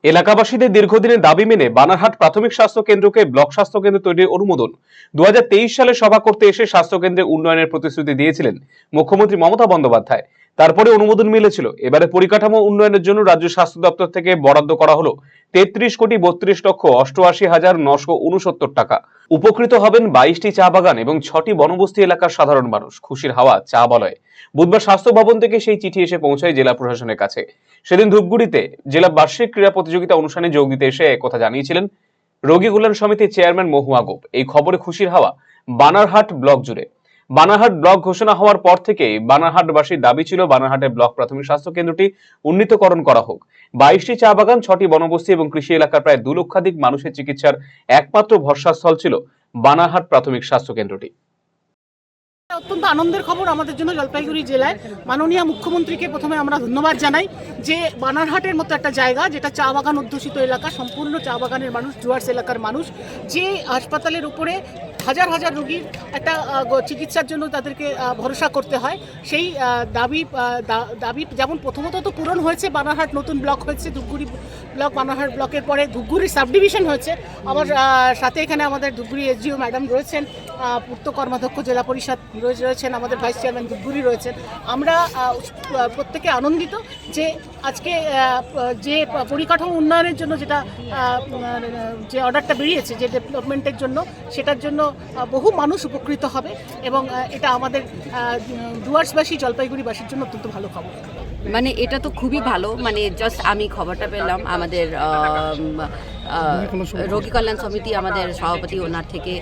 এলাকাবাসীদের দীর্ঘদিনের দাবি মেনে বানারহাট প্রাথমিক স্বাস্থ্য কেন্দ্রকে ব্লক স্বাস্থ্য কেন্দ্র তৈরির অনুমোদন 2023 সালে সভা করতে এসে স্বাস্থ্য কেন্দ্রে উন্নয়নের প্রতিশ্রুতি দিয়েছিলেন মুখ্যমন্ত্রী মমতা বন্দ্যোপাধ্যায়। তারপরে অনুমোদন মিলেছিল। এবারে পরিকাঠামো উন্নয়নের জন্য রাজ্য স্বাস্থ্য দপ্তর থেকে বরাদ্দ করা হলো 33,32,88,969 টাকা। উপকৃত হবেন 22টি চা বাগান এবং 6টি বনবস্তি এলাকার সাধারণ মানুষ। খুশির হাওয়া চা বলয়ে। বুধবার স্বাস্থ্য ভবন থেকে সেই চিঠি এসে পৌঁছায় জেলা প্রশাসনের কাছে। সেদিন ধূপগুড়িতে জেলা বার্ষিক ক্রীড়া প্রতিযোগিতা অনুষ্ঠানে যোগ দিতে এসে একথা জানিয়েছিলেন রোগী কল্যাণ সমিতির চেয়ারম্যান মহুয়া গোপ। এই খবরে খুশির হাওয়া বানারহাট ব্লক জুড়ে। বানারহাট ব্লক ঘোষণা হওয়ার পর থেকেই বানারহাটবাসীর দাবি ছিল বানারহাটের ব্লক প্রাথমিক স্বাস্থ্য কেন্দ্রটি উন্নীতকরণ করা হোক। 22টি চা বাগান, 6টি বনবস্তি এবং কৃষি এলাকার প্রায় 2 লক্ষাধিক মানুষের চিকিৎসার একমাত্র ভরসাস্থল ছিল বানারহাট প্রাথমিক স্বাস্থ্য কেন্দ্রটি। অত্যন্ত আনন্দের খবর আমাদের জন্য জলপাইগুড়ি জেলায়। মাননীয় মুখ্যমন্ত্রীকে প্রথমে আমরা ধন্যবাদ জানাই যে বানারহাটের মতো একটা জায়গা, যেটা চা বাগান অধ্যুষিত এলাকা, সম্পূর্ণ চা বাগানের মানুষ, ডুয়ার্স এলাকার মানুষ, যে হাসপাতালের উপরে হাজার হাজার রোগীর একটা চিকিৎসার জন্য তাদেরকে ভরসা করতে হয়, সেই দাবি যেমন প্রথমত তো পূরণ হয়েছে। বানারহাট নতুন ব্লক হয়েছে, ধূপগুড়ি ব্লক, বানারহাট ব্লকের পরে ধূপগুড়ি সাব ডিভিশন হয়েছে। আমার সাথে এখানে আমাদের ধূপগুড়ি এসডিও ম্যাডাম রয়েছেন, পূর্ত কর্মাধ্যক্ষ জেলা পরিষদ রয়েছেন, আমাদের ভাইস চেয়ারম্যান ধূপগুড়ি রয়েছেন। আমরা প্রত্যেকে আনন্দিত যে আজকে যে পরিকাঠামো উন্নয়নের জন্য যে অর্ডারটা বেরিয়েছে, যে ডেভেলপমেন্টের জন্য, সেটার জন্য বহু মানুষ উপকৃত হবে এবং এটা আমাদের ডুয়ার্সবাসী, জলপাইগুড়িবাসীর জন্য অত্যন্ত ভালো খবর। মানে এটা তো খুবই ভালো। মানে জাস্ট আমি খবরটা পেলাম আমাদের রোগী কল্যাণ সমিতি, আমাদের সভাপতি, ওনার থেকে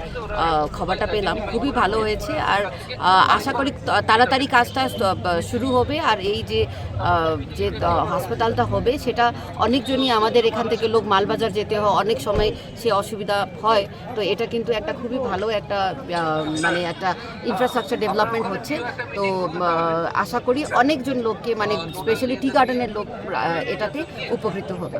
খবরটা পেলাম, খুবই ভালো হয়েছে। আর আশা করি তাড়াতাড়ি কাজটা শুরু হবে। আর এই যে হাসপাতালটা হবে, সেটা অনেকজনই আমাদের এখান থেকে লোক মালবাজার যেতে হয়, অনেক সময় সে অসুবিধা হয়। তো এটা কিন্তু একটা খুবই ভালো একটা মানে একটা ইনফ্রাস্ট্রাকচার ডেভেলপমেন্ট হচ্ছে। তো আশা করি অনেকজন লোককে, মানে স্পেশালি টি গার্ডেনের লোক এটাতে উপকৃত হবে।